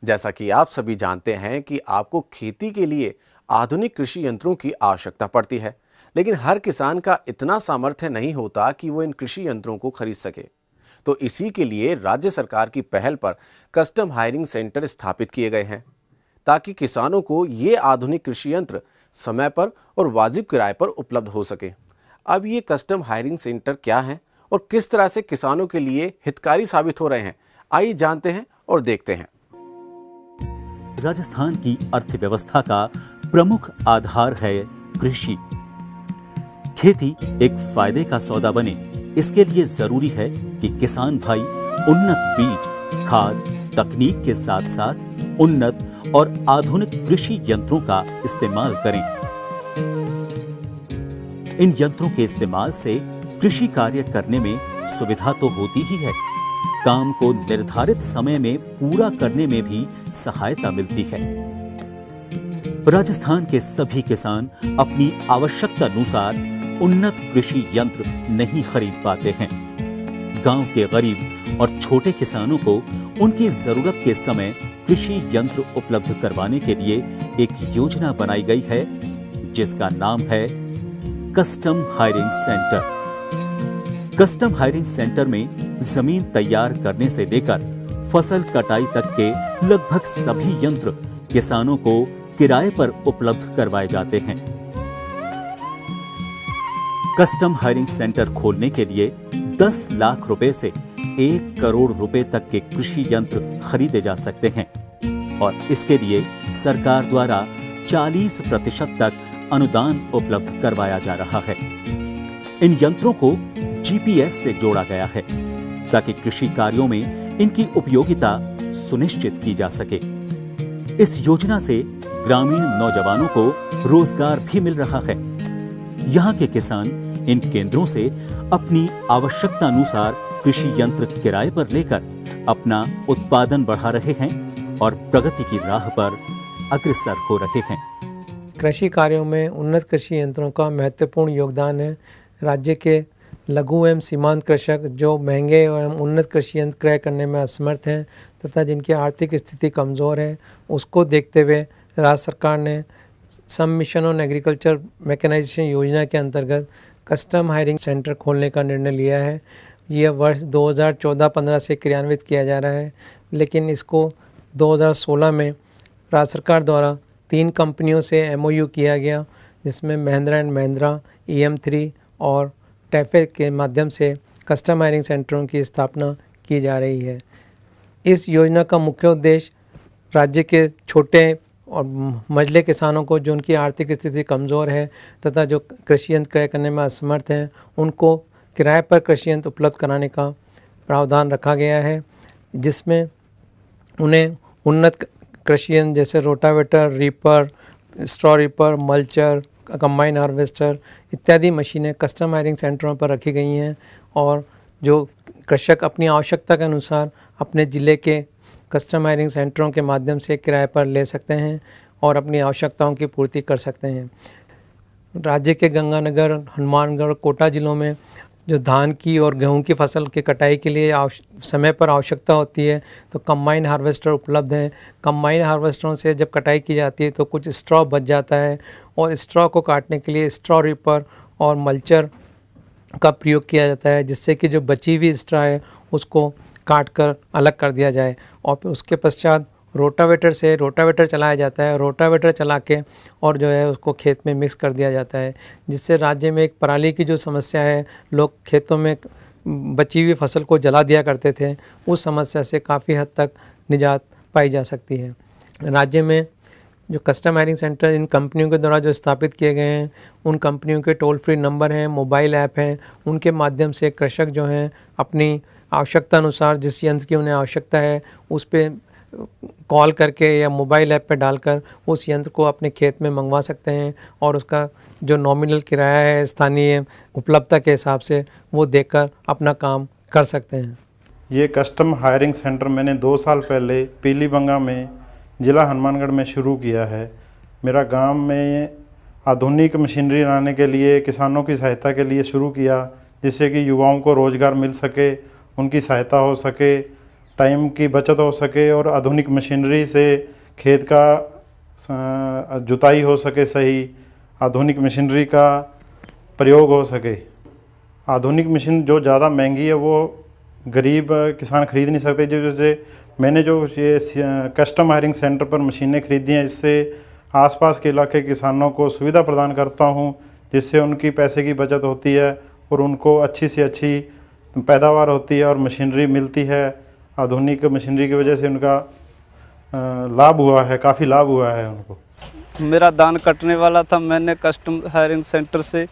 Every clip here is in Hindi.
जैसा कि आप सभी जानते हैं कि आपको खेती के लिए आधुनिक कृषि यंत्रों की आवश्यकता पड़ती है, लेकिन हर किसान का इतना सामर्थ्य नहीं होता कि वो इन कृषि यंत्रों को खरीद सके। तो इसी के लिए राज्य सरकार की पहल पर कस्टम हायरिंग सेंटर स्थापित किए गए हैं, ताकि किसानों को ये आधुनिक कृषि यंत्र समय पर और वाजिब किराए पर उपलब्ध हो सके। अब ये कस्टम हायरिंग सेंटर क्या हैं और किस तरह से किसानों के लिए हितकारी साबित हो रहे हैं, आइए जानते हैं और देखते हैं। राजस्थान की अर्थव्यवस्था का प्रमुख आधार है कृषि। खेती एक फायदे का सौदा बने, इसके लिए जरूरी है कि किसान भाई उन्नत बीज, खाद, तकनीक के साथ साथ उन्नत और आधुनिक कृषि यंत्रों का इस्तेमाल करें। इन यंत्रों के इस्तेमाल से कृषि कार्य करने में सुविधा तो होती ही है, काम को निर्धारित समय में पूरा करने में भी सहायता मिलती है। राजस्थान के सभी किसान अपनी आवश्यकता अनुसार उन्नत कृषि यंत्र नहीं खरीद पाते हैं। गांव के गरीब और छोटे किसानों को उनकी जरूरत के समय कृषि यंत्र उपलब्ध करवाने के लिए एक योजना बनाई गई है, जिसका नाम है custom hiring centre. Custom hiring centre में जमीन तैयार करने से लेकर फसल कटाई तक के लगभग सभी यंत्र किसानों को किराए पर उपलब्ध करवाए जाते हैं। कस्टम हायरिंग सेंटर खोलने के लिए 10 लाख रुपए से 1 करोड़ रुपए तक के कृषि यंत्र खरीदे जा सकते हैं और इसके लिए सरकार द्वारा 40% तक अनुदान उपलब्ध करवाया जा रहा है। इन यंत्रों को जीपीएस से जोड़ा गया है ताकि कृषि कार्यों में इनकी उपयोगिता सुनिश्चित की जा सके। इस योजना से ग्रामीण नौजवानों को रोजगार भी मिल रहा है। यहाँ के किसान इन केंद्रों से अपनी आवश्यकता अनुसार कृषि यंत्र किराए पर लेकर अपना उत्पादन बढ़ा रहे हैं और प्रगति की राह पर अग्रसर हो रहे हैं। कृषि कार्यों में उन्नत कृषि यंत्रों का महत्वपूर्ण योगदान है। राज्य के लघु एवं सीमांत कृषक जो महंगे एवं उन्नत कृषि यंत्र क्रय करने में असमर्थ हैं तथा जिनकी आर्थिक स्थिति कमज़ोर है, उसको देखते हुए राज्य सरकार ने सम मिशन ऑन एग्रीकल्चर मैकेनाइजेशन योजना के अंतर्गत कस्टम हायरिंग सेंटर खोलने का निर्णय लिया है। यह वर्ष 2014-15 से क्रियान्वित किया जा रहा है, लेकिन इसको 2016 में राज्य सरकार द्वारा 3 कंपनियों से एमओयू किया गया, जिसमें महिंद्रा एंड महिंद्रा, EM3 और टैफे के माध्यम से कस्टम हायरिंग सेंटरों की स्थापना की जा रही है। इस योजना का मुख्य उद्देश्य राज्य के छोटे और मझले किसानों को, जो उनकी आर्थिक स्थिति कमज़ोर है तथा जो कृषि यंत्र क्रय करने में असमर्थ हैं, उनको किराए पर कृषि यंत्र उपलब्ध कराने का प्रावधान रखा गया है, जिसमें उन्हें उन्नत कृषि यंत्र जैसे rotavator, reaper, straw reaper, mulcher, combine harvester इत्यादि मशीनें कस्टम हायरिंग सेंटरों पर रखी गई हैं और जो कृषक अपनी आवश्यकता के अनुसार अपने ज़िले के कस्टम हायरिंग सेंटरों के माध्यम से किराए पर ले सकते हैं और अपनी आवश्यकताओं की पूर्ति कर सकते हैं। राज्य के गंगानगर, हनुमानगढ़, कोटा जिलों में जो धान की और गेहूं की फसल की कटाई के लिए समय पर आवश्यकता होती है, तो कंबाइन हार्वेस्टर उपलब्ध हैं। कंबाइन हार्वेस्टरों से जब कटाई की जाती है तो कुछ स्ट्रॉ बच जाता है और स्ट्रॉ को काटने के लिए स्ट्रॉ रीपर और मल्चर का प्रयोग किया जाता है, जिससे कि जो बची हुई स्ट्रॉ है उसको काट कर अलग कर दिया जाए और फिर उसके पश्चात रोटावेटर चलाया जाता है। रोटावेटर चला के और जो है उसको खेत में मिक्स कर दिया जाता है, जिससे राज्य में एक पराली की जो समस्या है, लोग खेतों में बची हुई फसल को जला दिया करते थे, उस समस्या से काफ़ी हद तक निजात पाई जा सकती है। राज्य में जो कस्टम हायरिंग सेंटर इन कंपनियों के द्वारा जो स्थापित किए गए हैं, उन कंपनियों के टोल फ्री नंबर हैं, मोबाइल ऐप हैं, उनके माध्यम से कृषक जो हैं अपनी आवश्यकता अनुसार जिस यंत्र की उन्हें आवश्यकता है उस पर कॉल करके या मोबाइल ऐप पे डालकर उस यंत्र को अपने खेत में मंगवा सकते हैं और उसका जो नॉमिनल किराया है स्थानीय उपलब्धता के हिसाब से वो देकर अपना काम कर सकते हैं। ये कस्टम हायरिंग सेंटर मैंने 2 साल पहले पीलीबंगा में ज़िला हनुमानगढ़ में शुरू किया है। मेरा गांव में आधुनिक मशीनरी लाने के लिए किसानों की सहायता के लिए शुरू किया, जिससे कि युवाओं को रोज़गार मिल सके, उनकी सहायता हो सके। टाइम की बचत हो सके और आधुनिक मशीनरी से खेत का जुताई हो सके, सही आधुनिक मशीनरी का प्रयोग हो सके। आधुनिक मशीन जो ज़्यादा महंगी है वो गरीब किसान खरीद नहीं सकते। जैसे मैंने जो ये कस्टम हायरिंग सेंटर पर मशीनें खरीदी हैं, इससे आसपास के इलाके किसानों को सुविधा प्रदान करता हूं, जिससे उनकी पैसे की बचत होती है और उनको अच्छी से अच्छी पैदावार होती है और मशीनरी मिलती है। आधुनिक मशीनरी की वजह से उनका लाभ हुआ है, काफ़ी लाभ हुआ है उनको। मेरा धान कटने वाला था, मैंने कस्टम हायरिंग सेंटर से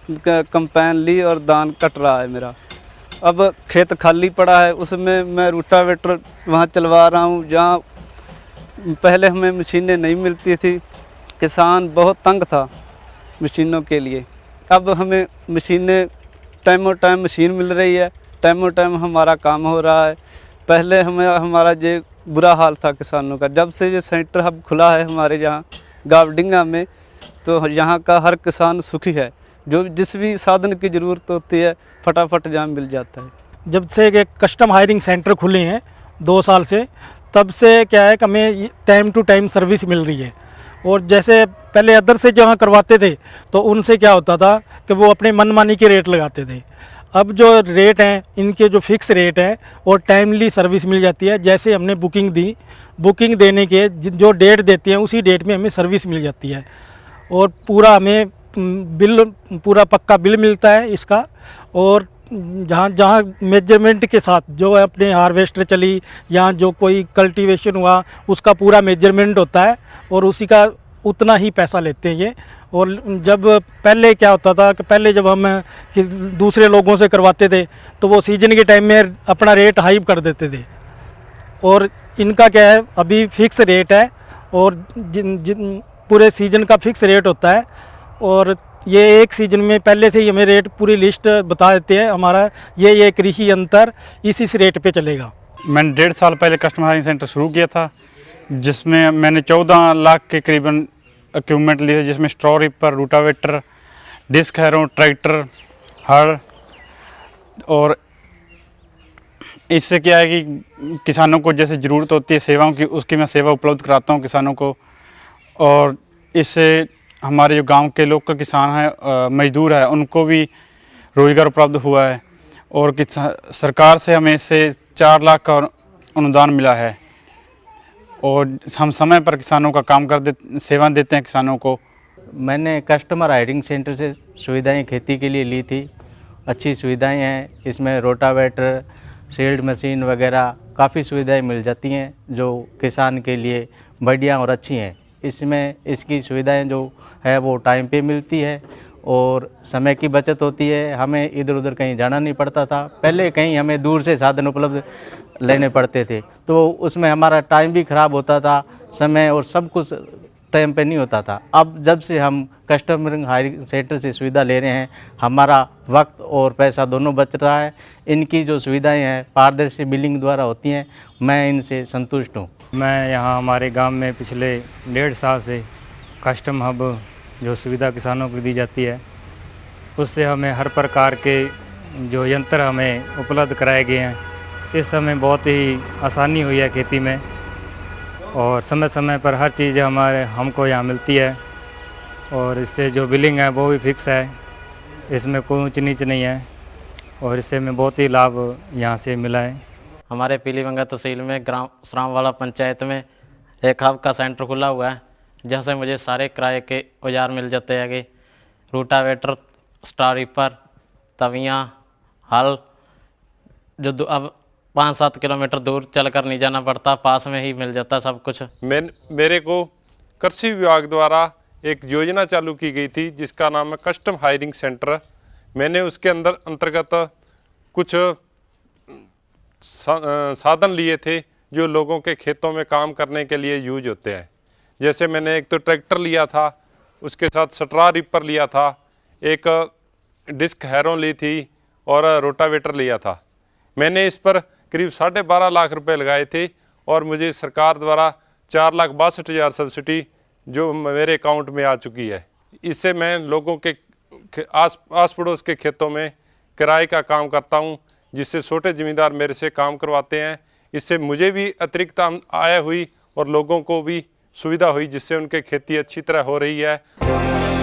कंपाइन ली और धान कट रहा है मेरा। अब खेत खाली पड़ा है, उसमें मैं रूटावेटर वहाँ चलवा रहा हूँ जहाँ पहले हमें मशीनें नहीं मिलती थी। किसान बहुत तंग था मशीनों के लिए। अब हमें मशीनें टाइमों टाइम मशीन मिल रही है, टाइमों टाइम हमारा काम हो रहा है। पहले हमारा ये बुरा हाल था किसानों का। जब से ये सेंटर हब खुला है हमारे यहाँ गावडिंगा में, तो यहाँ का हर किसान सुखी है। जो जिस भी साधन की ज़रूरत होती है फटाफट जहाँ मिल जाता है। जब से एक कस्टम हायरिंग सेंटर खुले हैं 2 साल से, तब से क्या है कि हमें टाइम टू टाइम सर्विस मिल रही है। और जैसे पहले अदर से जहाँ करवाते थे तो उनसे क्या होता था कि वो अपने मनमानी के रेट लगाते थे। अब जो रेट हैं इनके जो फिक्स रेट हैं और टाइमली सर्विस मिल जाती है। जैसे हमने बुकिंग दी, बुकिंग देने के जो डेट देते हैं उसी डेट में हमें सर्विस मिल जाती है और पूरा हमें बिल, पूरा पक्का बिल मिलता है इसका। और जहाँ जहाँ मेजरमेंट के साथ जो अपने हार्वेस्टर चली या जो कोई कल्टीवेशन हुआ उसका पूरा मेजरमेंट होता है और उसी का उतना ही पैसा लेते हैं ये। और जब पहले क्या होता था कि पहले जब हम दूसरे लोगों से करवाते थे तो वो सीजन के टाइम में अपना रेट हाई कर देते थे, और इनका क्या है अभी फिक्स रेट है और जिन पूरे सीजन का फिक्स रेट होता है। और ये एक सीजन में पहले से ही हमें रेट पूरी लिस्ट बता देते हैं। हमारा ये कृषि यंत्र इस रेट पे चलेगा। मैंने 1.5 साल पहले कस्टम हायरिंग सेंटर शुरू किया था, जिसमें मैंने 14 लाख के करीबन इक्विपमेंट लिए थे, जिसमें straw reaper, rotavator, disc harrow, tractor, हल। और इससे क्या है कि किसानों को जैसे ज़रूरत होती है सेवाओं की, उसकी मैं सेवा उपलब्ध कराता हूँ किसानों को। और इससे हमारे जो गांव के लोकल किसान हैं, मजदूर हैं, उनको भी रोज़गार उपलब्ध हुआ है। और सरकार से हमें इससे 4 लाख का अनुदान मिला है और हम समय पर किसानों का काम सेवा देते हैं किसानों को। मैंने कस्टमर हायरिंग सेंटर से सुविधाएं खेती के लिए ली थी। अच्छी सुविधाएं हैं इसमें, रोटावेटर, सील्ड मशीन वगैरह काफ़ी सुविधाएं मिल जाती हैं जो किसान के लिए बढ़िया और अच्छी हैं। इसमें इसकी सुविधाएं जो है वो टाइम पे मिलती है और समय की बचत होती है। हमें इधर उधर कहीं जाना नहीं पड़ता था। पहले कहीं हमें दूर से साधन उपलब्ध लेने पड़ते थे तो उसमें हमारा टाइम भी ख़राब होता था, समय और सब कुछ टाइम पे नहीं होता था। अब जब से हम कस्टमर हायरिंग सेंटर से सुविधा ले रहे हैं, हमारा वक्त और पैसा दोनों बच रहा है। इनकी जो सुविधाएं हैं पारदर्शी बिलिंग द्वारा होती हैं, मैं इनसे संतुष्ट हूँ। मैं यहाँ हमारे गांव में पिछले 1.5 साल से कस्टम हब जो सुविधा किसानों को दी जाती है, उससे हमें हर प्रकार के जो यंत्र हमें उपलब्ध कराए गए हैं। इस समय बहुत ही आसानी हुई है खेती में और समय समय पर हर चीज़ हमको यहाँ मिलती है। और इससे जो बिलिंग है वो भी फिक्स है, इसमें कोई ऊंच नीच नहीं है और इससे हमें बहुत ही लाभ यहाँ से मिला है। हमारे पीलीबंगा तहसील में ग्राम श्रामवाला पंचायत में एक हब का सेंटर खुला हुआ है, जहाँ से मुझे सारे किराए के औजार मिल जाते हैं कि रूटावेटर, स्टार रीपर, तवियाँ, हल, जो अब 5-7 किलोमीटर दूर चलकर नहीं जाना पड़ता, पास में ही मिल जाता सब कुछ। मेरे को कृषि विभाग द्वारा एक योजना चालू की गई थी जिसका नाम है कस्टम हायरिंग सेंटर। मैंने उसके अंतर्गत कुछ साधन लिए थे जो लोगों के खेतों में काम करने के लिए यूज होते हैं। जैसे मैंने एक तो ट्रैक्टर लिया था, उसके साथ स्ट्रॉ रीपर लिया था, एक डिस्क हैरो ली थी और रोटावेटर लिया था। मैंने इस पर करीब 12.5 लाख रुपए लगाए थे और मुझे सरकार द्वारा 4,62,000 सब्सिडी जो मेरे अकाउंट में आ चुकी है। इससे मैं लोगों के आस पड़ोस के खेतों में किराए का काम करता हूं, जिससे छोटे ज़मींदार मेरे से काम करवाते हैं। इससे मुझे भी अतिरिक्त आय हुई और लोगों को भी सुविधा हुई, जिससे उनके खेती अच्छी तरह हो रही है।